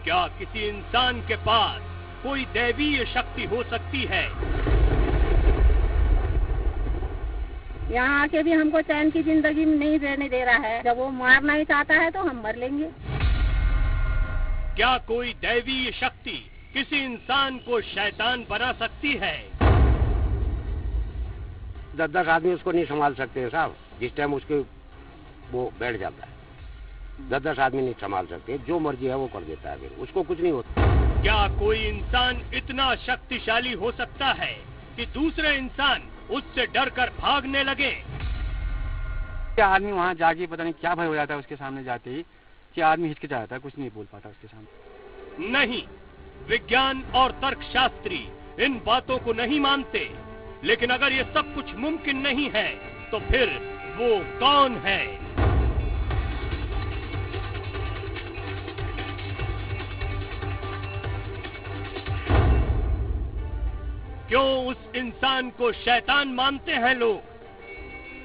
क्या किसी इंसान के पास कोई दैवीय शक्ति हो सकती है? यहाँ आके भी हमको चैन की जिंदगी नहीं रहने दे रहा है। जब वो मारना ही चाहता है तो हम मर लेंगे। क्या कोई दैवीय शक्ति किसी इंसान को शैतान बना सकती है? 10-10 आदमी उसको नहीं संभाल सकते हैं साहब। जिस टाइम उसके वो बैठ जाता है 10-10 आदमी नहीं संभाल सकते। जो मर्जी है वो कर देता है, फिर उसको कुछ नहीं होता। क्या कोई इंसान इतना शक्तिशाली हो सकता है कि दूसरे इंसान उससे डरकर भागने लगे? क्या आदमी वहाँ जाके पता नहीं क्या भय हो जाता है उसके सामने जाते ही कि आदमी हिचकिचा जाता है, कुछ नहीं बोल पाता उसके सामने। नहीं, विज्ञान और तर्कशास्त्री इन बातों को नहीं मानते। लेकिन अगर ये सब कुछ मुमकिन नहीं है तो फिर वो कौन है? क्यों उस इंसान को शैतान मानते हैं लोग?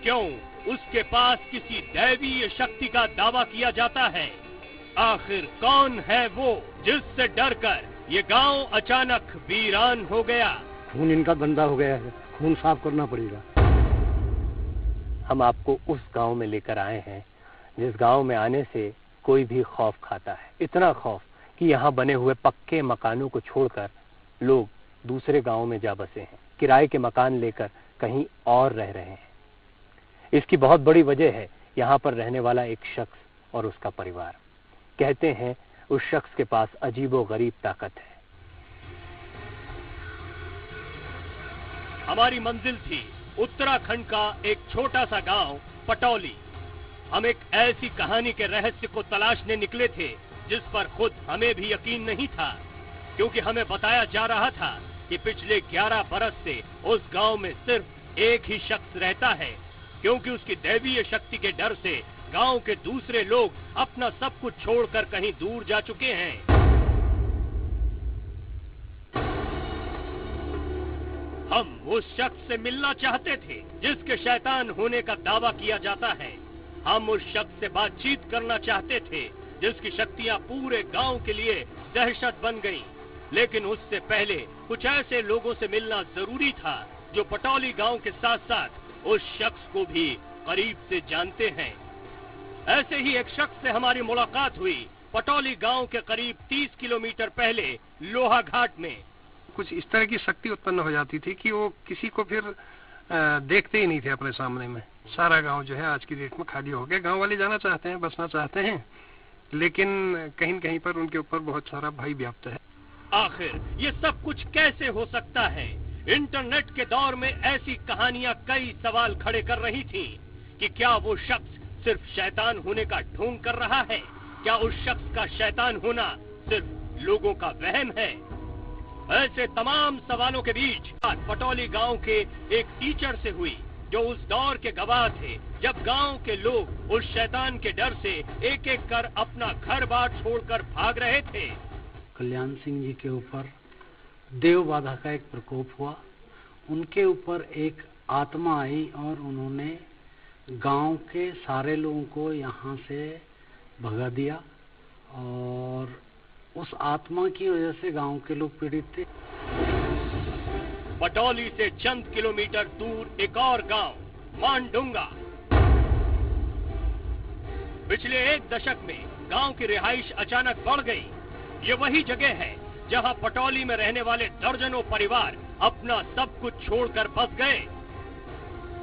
क्यों उसके पास किसी दैवीय शक्ति का दावा किया जाता है? आखिर कौन है वो जिससे डरकर ये गांव अचानक वीरान हो गया? खून इनका गंदा हो गया है, खून साफ करना पड़ेगा। हम आपको उस गांव में लेकर आए हैं जिस गांव में आने से कोई भी खौफ खाता है। इतना खौफ कि यहाँ बने हुए पक्के मकानों को छोड़कर लोग दूसरे गांव में जा बसे हैं, किराए के मकान लेकर कहीं और रह रहे हैं। इसकी बहुत बड़ी वजह है यहाँ पर रहने वाला एक शख्स और उसका परिवार। कहते हैं उस शख्स के पास अजीबोगरीब ताकत है। हमारी मंजिल थी उत्तराखंड का एक छोटा सा गांव पटौली। हम एक ऐसी कहानी के रहस्य को तलाशने निकले थे जिस पर खुद हमें भी यकीन नहीं था, क्योंकि हमें बताया जा रहा था कि पिछले 11 बरस से उस गांव में सिर्फ एक ही शख्स रहता है, क्योंकि उसकी दैवीय शक्ति के डर से गांव के दूसरे लोग अपना सब कुछ छोड़कर कहीं दूर जा चुके हैं। हम उस शख्स से मिलना चाहते थे जिसके शैतान होने का दावा किया जाता है। हम उस शख्स से बातचीत करना चाहते थे जिसकी शक्तियां पूरे गांव के लिए दहशत बन गईं। लेकिन उससे पहले कुछ ऐसे लोगों से मिलना जरूरी था जो पटौली गांव के साथ साथ उस शख्स को भी करीब से जानते हैं। ऐसे ही एक शख्स से हमारी मुलाकात हुई पटौली गांव के करीब 30 किलोमीटर पहले लोहा घाट में। कुछ इस तरह की शक्ति उत्पन्न हो जाती थी कि वो किसी को फिर देखते ही नहीं थे अपने सामने में। सारा गांव जो है आज की डेट में खाली हो गया। गांव वाले जाना चाहते हैं, बसना चाहते हैं, लेकिन कहीं न कहीं पर उनके ऊपर बहुत सारा भय व्याप्त है। आखिर ये सब कुछ कैसे हो सकता है? इंटरनेट के दौर में ऐसी कहानियां कई सवाल खड़े कर रही थी कि क्या वो शख्स सिर्फ शैतान होने का ढोंग कर रहा है? क्या उस शख्स का शैतान होना सिर्फ लोगों का वहम है? ऐसे तमाम सवालों के बीच पटौली गांव के एक टीचर से हुई जो उस दौर के गवाह थे जब गांव के लोग उस शैतान के डर से एक एक कर अपना घर बार छोड़कर भाग रहे थे। कल्याण सिंह जी के ऊपर देव बाधा का एक प्रकोप हुआ। उनके ऊपर एक आत्मा आई और उन्होंने गांव के सारे लोगों को यहाँ से भगा दिया और उस आत्मा की वजह से गांव के लोग पीड़ित थे। पटौली से चंद किलोमीटर दूर एक और गांव मानडुंगा। पिछले एक दशक में गांव की रिहाइश अचानक बढ़ गई। ये वही जगह है जहां पटौली में रहने वाले दर्जनों परिवार अपना सब कुछ छोड़कर बस गए।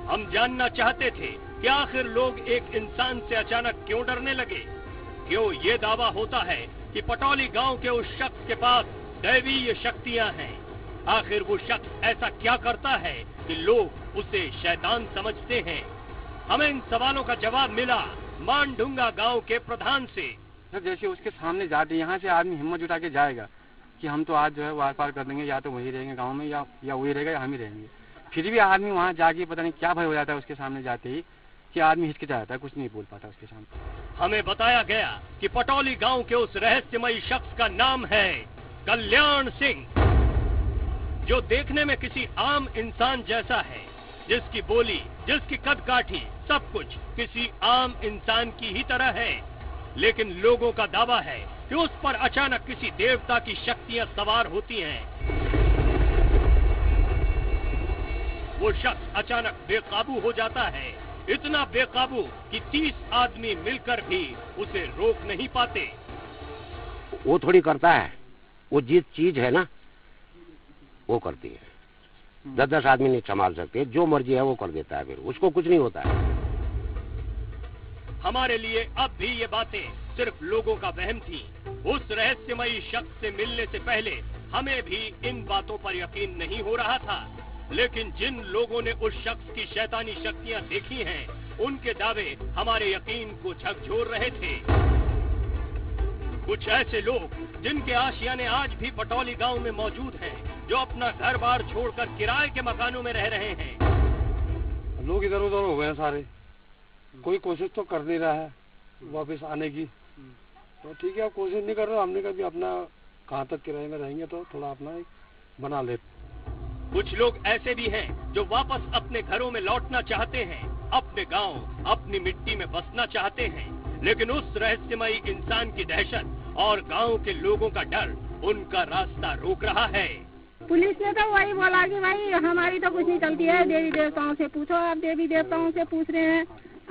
हम जानना चाहते थे कि आखिर लोग एक इंसान से अचानक क्यों डरने लगे। क्यों ये दावा होता है कि पटौली गांव के उस शख्स के पास दैवीय शक्तियां हैं। आखिर वो शख्स ऐसा क्या करता है कि लोग उसे शैतान समझते हैं? हमें इन सवालों का जवाब मिला मानडुंगा गांव के प्रधान से। जैसे उसके सामने जाते यहाँ से आदमी हिम्मत जुटा के जाएगा कि हम तो आज जो है वार पार कर देंगे, या तो वही रहेंगे गांव में या वही रहेगा या हम ही रहेंगे। फिर भी आदमी वहाँ जाके पता नहीं क्या भय हो जाता है उसके सामने जाते ही कि आदमी हिचकिचा जाता है, कुछ नहीं बोल पाता उसके सामने। हमें बताया गया कि पटौली गांव के उस रहस्यमयी शख्स का नाम है कल्याण सिंह, जो देखने में किसी आम इंसान जैसा है, जिसकी बोली, जिसकी कदकाठी, सब कुछ किसी आम इंसान की ही तरह है। लेकिन लोगों का दावा है कि उस पर अचानक किसी देवता की शक्तियां सवार होती हैं। वो शख्स अचानक बेकाबू हो जाता है, इतना बेकाबू कि 30 आदमी मिलकर भी उसे रोक नहीं पाते। वो थोड़ी करता है, वो जिस चीज है ना वो करती है। 10-10 आदमी नहीं संभाल सकते, जो मर्जी है वो कर देता है, फिर उसको कुछ नहीं होता है। हमारे लिए अब भी ये बातें सिर्फ लोगों का वहम थी। उस रहस्यमयी शख्स से मिलने से पहले हमें भी इन बातों पर यकीन नहीं हो रहा था, लेकिन जिन लोगों ने उस शख्स की शैतानी शक्तियां देखी हैं, उनके दावे हमारे यकीन को झकझोर रहे थे। कुछ ऐसे लोग जिनके आशियाने आज भी पटौली गांव में मौजूद हैं, जो अपना घर बार छोड़कर किराए के मकानों में रह रहे हैं। लोग इधर उधर हो गए सारे, कोई कोशिश तो कर नहीं रहा है वापस आने की। तो ठीक है, कोशिश नहीं कर रहे, हमने कभी अपना कहाँ तक किराए में रहेंगे तो थोड़ा अपना एक बना ले। कुछ लोग ऐसे भी हैं जो वापस अपने घरों में लौटना चाहते हैं, अपने गांव, अपनी मिट्टी में बसना चाहते हैं, लेकिन उस रहस्यमयी इंसान की दहशत और गांव के लोगों का डर उनका रास्ता रोक रहा है। पुलिस ने तो वही बोला कि भाई हमारी तो कुछ नहीं चलती है, देवी देवताओं से पूछो। आप देवी देवताओं से पूछ रहे हैं,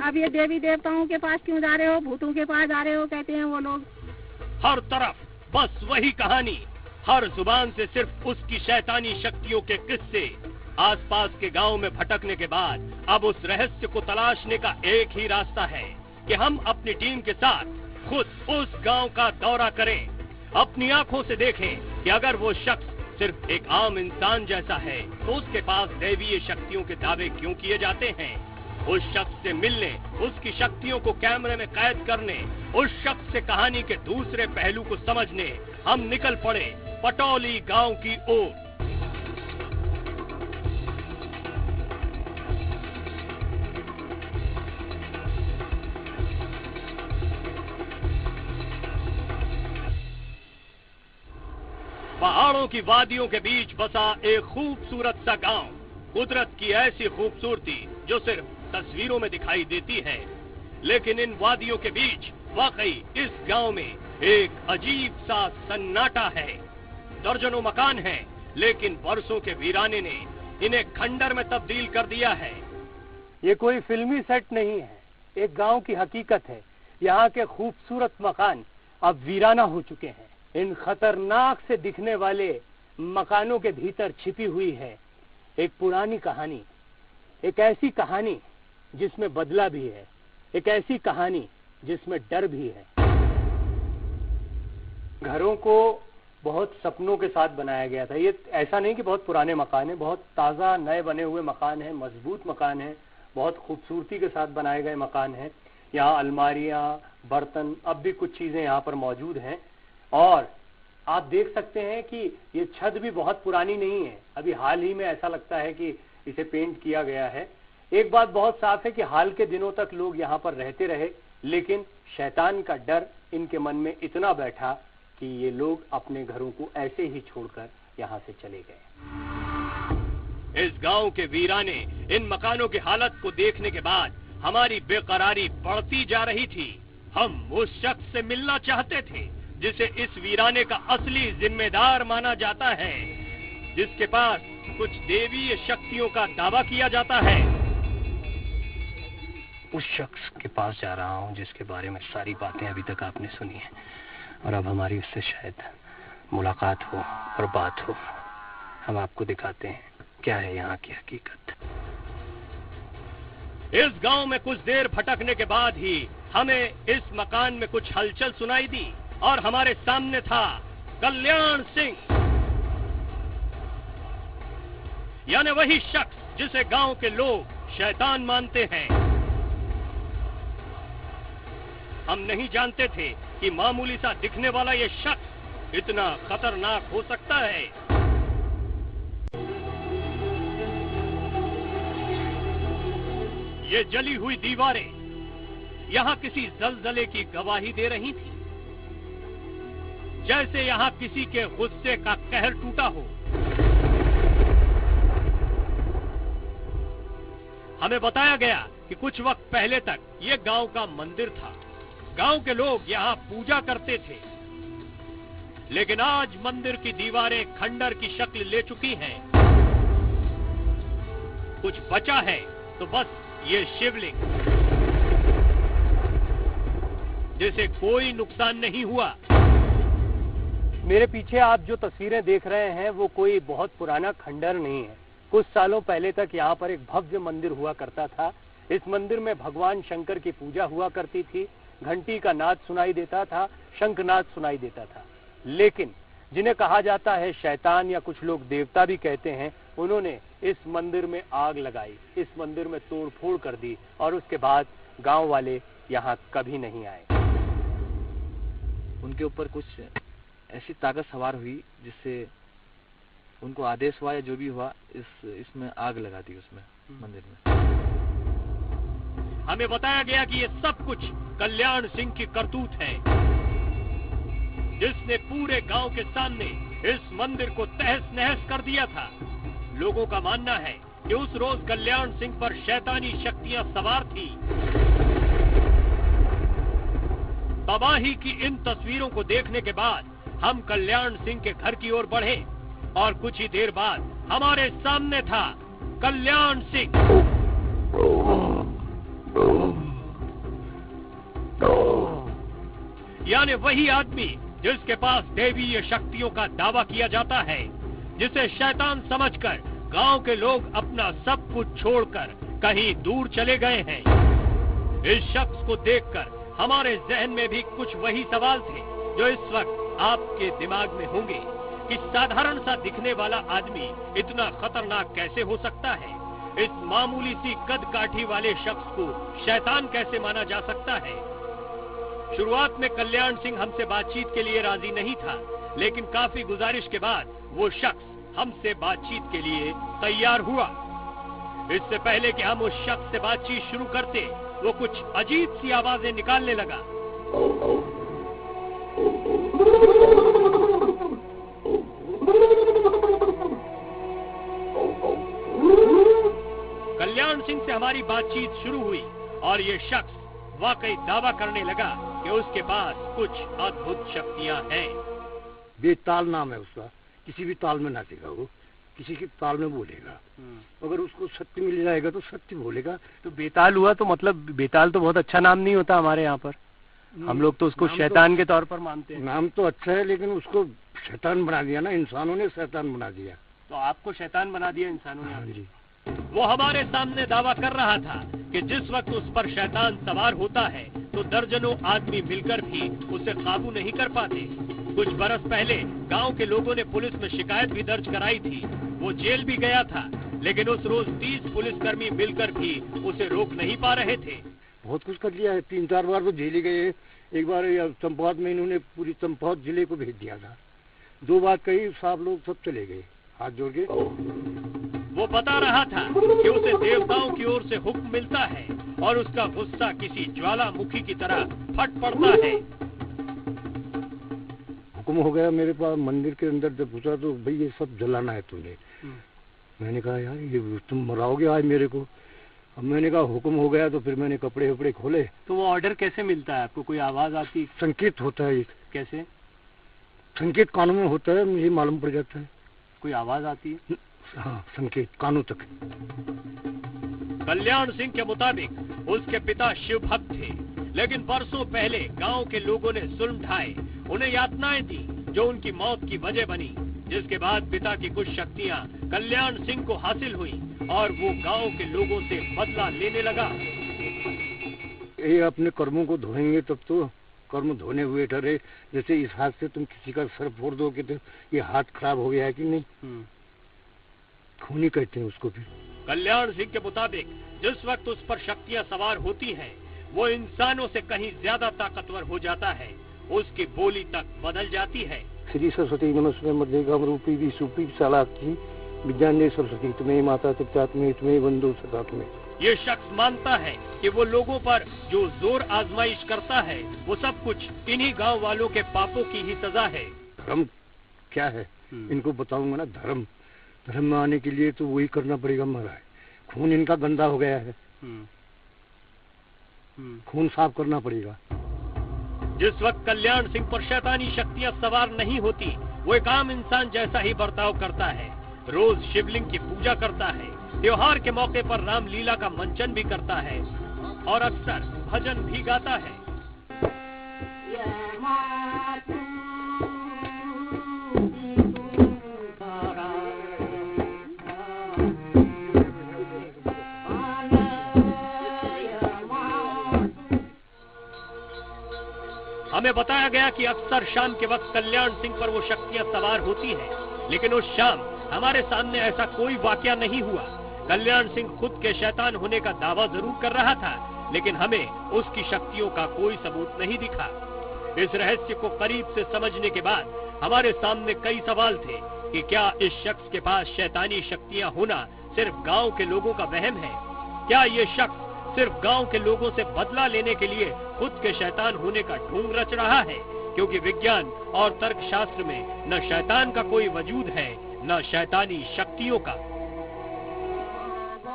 अब ये देवी देवताओं के पास क्यों जा रहे हो, भूतों के पास जा रहे हो, कहते हैं वो लोग। हर तरफ बस वही कहानी, हर जुबान से सिर्फ उसकी शैतानी शक्तियों के किस्से। आसपास के गांव में भटकने के बाद अब उस रहस्य को तलाशने का एक ही रास्ता है कि हम अपनी टीम के साथ खुद उस गांव का दौरा करें, अपनी आंखों से देखें कि अगर वो शख्स सिर्फ एक आम इंसान जैसा है तो उसके पास दैवीय शक्तियों के दावे क्यों किए जाते हैं। उस शख्स से मिलने, उसकी शक्तियों को कैमरे में कैद करने, उस शख्स से कहानी के दूसरे पहलू को समझने हम निकल पड़े पटौली गांव की ओर। पहाड़ों की वादियों के बीच बसा एक खूबसूरत सा गांव, कुदरत की ऐसी खूबसूरती जो सिर्फ तस्वीरों में दिखाई देती है, लेकिन इन वादियों के बीच वाकई इस गांव में एक अजीब सा सन्नाटा है। दर्जनों मकान हैं, लेकिन वर्षों के वीराने ने इन्हें खंडर में तब्दील कर दिया है। ये कोई फिल्मी सेट नहीं है, एक गांव की हकीकत है। यहाँ के खूबसूरत मकान अब वीराना हो चुके हैं। इन खतरनाक से दिखने वाले मकानों के भीतर छिपी हुई है एक पुरानी कहानी, एक ऐसी कहानी जिसमें बदला भी है, एक ऐसी कहानी जिसमें डर भी है। घरों को बहुत सपनों के साथ बनाया गया था। ये ऐसा नहीं कि बहुत पुराने मकान हैं, बहुत ताज़ा नए बने हुए मकान हैं, मजबूत मकान हैं, बहुत खूबसूरती के साथ बनाए गए मकान हैं। यहाँ अलमारियाँ, बर्तन, अब भी कुछ चीज़ें यहाँ पर मौजूद हैं। और आप देख सकते हैं कि ये छत भी बहुत पुरानी नहीं है, अभी हाल ही में ऐसा लगता है कि इसे पेंट किया गया है। एक बात बहुत साफ है कि हाल के दिनों तक लोग यहाँ पर रहते रहे, लेकिन शैतान का डर इनके मन में इतना बैठा कि ये लोग अपने घरों को ऐसे ही छोड़कर यहाँ से चले गए। इस गांव के वीराने इन मकानों की हालत को देखने के बाद हमारी बेकरारी बढ़ती जा रही थी। हम उस शख्स से मिलना चाहते थे जिसे इस वीराने का असली जिम्मेदार माना जाता है, जिसके पास कुछ देवीय शक्तियों का दावा किया जाता है। उस शख्स के पास जा रहा हूँ जिसके बारे में सारी बातें अभी तक आपने सुनी है, और अब हमारी उससे शायद मुलाकात हो और बात हो। हम आपको दिखाते हैं क्या है यहाँ की हकीकत। इस गांव में कुछ देर भटकने के बाद ही हमें इस मकान में कुछ हलचल सुनाई दी और हमारे सामने था कल्याण सिंह, यानी वही शख्स जिसे गांव के लोग शैतान मानते हैं। हम नहीं जानते थे कि मामूली सा दिखने वाला ये शख्स इतना खतरनाक हो सकता है। ये जली हुई दीवारें यहाँ किसी जलजले की गवाही दे रही थी, जैसे यहाँ किसी के गुस्से का कहर टूटा हो। हमें बताया गया कि कुछ वक्त पहले तक ये गांव का मंदिर था। गांव के लोग यहाँ पूजा करते थे। लेकिन आज मंदिर की दीवारें खंडर की शक्ल ले चुकी हैं। कुछ बचा है तो बस ये शिवलिंग, जिसे कोई नुकसान नहीं हुआ। मेरे पीछे आप जो तस्वीरें देख रहे हैं वो कोई बहुत पुराना खंडर नहीं है। कुछ सालों पहले तक यहाँ पर एक भव्य मंदिर हुआ करता था। इस मंदिर में भगवान शंकर की पूजा हुआ करती थी। घंटी का नाद सुनाई देता था, शंखनाद सुनाई देता था। लेकिन जिन्हें कहा जाता है शैतान या कुछ लोग देवता भी कहते हैं, उन्होंने इस मंदिर में आग लगाई, इस मंदिर में तोड़फोड़ कर दी और उसके बाद गांव वाले यहाँ कभी नहीं आए। उनके ऊपर कुछ ऐसी ताकत सवार हुई जिससे उनको आदेश हुआ या जो भी हुआ, इसमें आग लगा दी उसमें मंदिर में। हमें बताया गया कि ये सब कुछ कल्याण सिंह की करतूत है, जिसने पूरे गांव के सामने इस मंदिर को तहस नहस कर दिया था। लोगों का मानना है कि उस रोज कल्याण सिंह पर शैतानी शक्तियां सवार थी। तबाही की इन तस्वीरों को देखने के बाद हम कल्याण सिंह के घर की ओर बढ़े और कुछ ही देर बाद हमारे सामने था कल्याण सिंह। यानी वही आदमी जिसके पास दैवीय शक्तियों का दावा किया जाता है, जिसे शैतान समझकर गांव के लोग अपना सब कुछ छोड़कर कहीं दूर चले गए हैं। इस शख्स को देखकर हमारे जहन में भी कुछ वही सवाल थे जो इस वक्त आपके दिमाग में होंगे कि साधारण सा दिखने वाला आदमी इतना खतरनाक कैसे हो सकता है। इस मामूली सी कद काठी वाले शख्स को शैतान कैसे माना जा सकता है। शुरुआत में कल्याण सिंह हमसे बातचीत के लिए राजी नहीं था, लेकिन काफी गुजारिश के बाद वो शख्स हमसे बातचीत के लिए तैयार हुआ। इससे पहले कि हम उस शख्स से बातचीत शुरू करते, वो कुछ अजीब सी आवाजें निकालने लगा। कल्याण सिंह से हमारी बातचीत शुरू हुई और ये शख्स वाकई दावा करने लगा कि उसके पास कुछ अद्भुत शक्तियां हैं। बेताल नाम है उसका, किसी भी ताल में नाचेगा वो, किसी की ताल में बोलेगा। अगर उसको सत्य मिल जाएगा तो सत्य बोलेगा। तो बेताल हुआ तो मतलब बेताल तो बहुत अच्छा नाम नहीं होता हमारे यहाँ पर। हम लोग तो उसको शैतान के तौर पर मानते हैं। नाम तो अच्छा है लेकिन उसको शैतान बना दिया ना, इंसानों ने शैतान बना दिया। तो आपको शैतान बना दिया इंसानों ने? हाँ जी। वो हमारे सामने दावा कर रहा था कि जिस वक्त उस पर शैतान सवार होता है तो दर्जनों आदमी मिलकर भी उसे काबू नहीं कर पाते। कुछ बरस पहले गांव के लोगों ने पुलिस में शिकायत भी दर्ज कराई थी। वो जेल भी गया था, लेकिन उस रोज 30 पुलिसकर्मी मिलकर भी उसे रोक नहीं पा रहे थे। बहुत कुछ कर लिया है, 3-4 बार तो जेल ही गए। एक बार चंपावत में इन्होंने पूरी चंपावत जिले को भेज दिया था। 2 बार कई साहब लोग सब चले गए हाथ जोड़ के। वो बता रहा था कि उसे देवताओं की ओर से हुक्म मिलता है और उसका गुस्सा किसी ज्वालामुखी की तरह फट पड़ता है। हुक्म हो गया मेरे पास मंदिर के अंदर जब घुसा तो भाई ये सब जलाना है तूने। मैंने कहा यार ये तुम मराओगे आज मेरे को। अब मैंने कहा हुक्म हो गया तो फिर मैंने कपड़े वपड़े खोले। तो वो ऑर्डर कैसे मिलता है आपको? कोई आवाज आती? संकेत होता है। कैसे? संकेत कानों में होता है, मुझे मालूम पड़ जाता है। कोई आवाज आती है? हाँ, संकेत कानों तक। कल्याण सिंह के मुताबिक उसके पिता शिव भक्त थे, लेकिन बरसों पहले गांव के लोगों ने जुल्म ढाए, उन्हें यातनाएं दी जो उनकी मौत की वजह बनी। जिसके बाद पिता की कुछ शक्तियां कल्याण सिंह को हासिल हुई और वो गांव के लोगों से बदला लेने लगा। ये अपने कर्मों को धोएंगे तब तो कर्म धोने हुए ठहरे। जैसे इस हाथ से तुम किसी का सर फोड़ दोगे तो ये हाथ खराब हो गया है कि नहीं, खूनी कहते हैं उसको। फिर कल्याण सिंह के मुताबिक जिस वक्त उस पर शक्तियां सवार होती हैं, वो इंसानों से कहीं ज्यादा ताकतवर हो जाता है, उसकी बोली तक बदल जाती है। श्री सरस्वती नमस्ते मध्यगम रूपी भी सुपी सलाकी विज्ञान सरस्वती तुम्हें माता तत्मे तुम्हें बंधु सदात में। ये शख्स मानता है कि वो लोगों पर जो जोर आजमाइश करता है वो सब कुछ इन्हीं गांव वालों के पापों की ही सजा है। धर्म क्या है इनको बताऊंगा ना। धर्म में आने के लिए तो वही करना पड़ेगा महाराज। खून इनका गंदा हो गया है, खून साफ करना पड़ेगा। जिस वक्त कल्याण सिंह पर शैतानी शक्तियां सवार नहीं होती, वो एक आम इंसान जैसा ही बर्ताव करता है। रोज शिवलिंग की पूजा करता है, त्योहार के मौके पर रामलीला का मंचन भी करता है और अक्सर भजन भी गाता है। हमें बताया गया कि अक्सर शाम के वक्त कल्याण सिंह पर वो शक्तियां सवार होती हैं, लेकिन उस शाम हमारे सामने ऐसा कोई वाकया नहीं हुआ। कल्याण सिंह खुद के शैतान होने का दावा जरूर कर रहा था, लेकिन हमें उसकी शक्तियों का कोई सबूत नहीं दिखा। इस रहस्य को करीब से समझने के बाद हमारे सामने कई सवाल थे कि क्या इस शख्स के पास शैतानी शक्तियां होना सिर्फ गांव के लोगों का वहम है? क्या ये शख्स सिर्फ गांव के लोगों से बदला लेने के लिए खुद के शैतान होने का ढोंग रच रहा है? क्योंकि विज्ञान और तर्कशास्त्र में न शैतान का कोई वजूद है, न शैतानी शक्तियों का।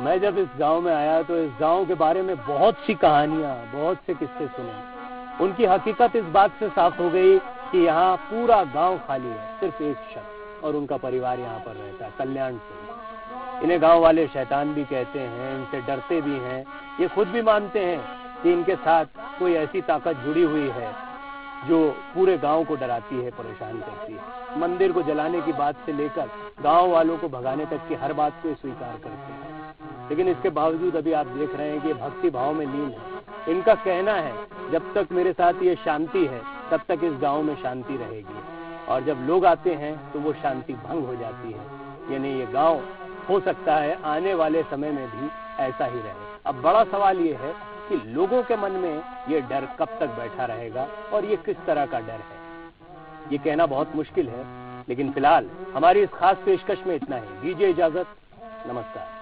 मैं जब इस गांव में आया तो इस गांव के बारे में बहुत सी कहानियां, बहुत से किस्से सुने। उनकी हकीकत इस बात से साफ हो गई कि यहाँ पूरा गांव खाली है, सिर्फ एक शख्स और उनका परिवार यहाँ पर रहता है, कल्याण सिंह। इन्हें गांव वाले शैतान भी कहते हैं, इनसे डरते भी हैं। ये खुद भी मानते हैं कि इनके साथ कोई ऐसी ताकत जुड़ी हुई है जो पूरे गांव को डराती है, परेशान करती है। मंदिर को जलाने की बात से लेकर गांव वालों को भगाने तक की हर बात को स्वीकार करते हैं। लेकिन इसके बावजूद अभी आप देख रहे हैं कि भक्ति भाव में लीन है। इनका कहना है जब तक मेरे साथ ये शांति है तब तक इस गांव में शांति रहेगी, और जब लोग आते हैं तो वो शांति भंग हो जाती है। यानी ये गांव हो सकता है आने वाले समय में भी ऐसा ही रहे। अब बड़ा सवाल ये है कि लोगों के मन में ये डर कब तक बैठा रहेगा और ये किस तरह का डर है, ये कहना बहुत मुश्किल है। लेकिन फिलहाल हमारी इस खास पेशकश में इतना ही। दीजिए इजाजत, नमस्कार।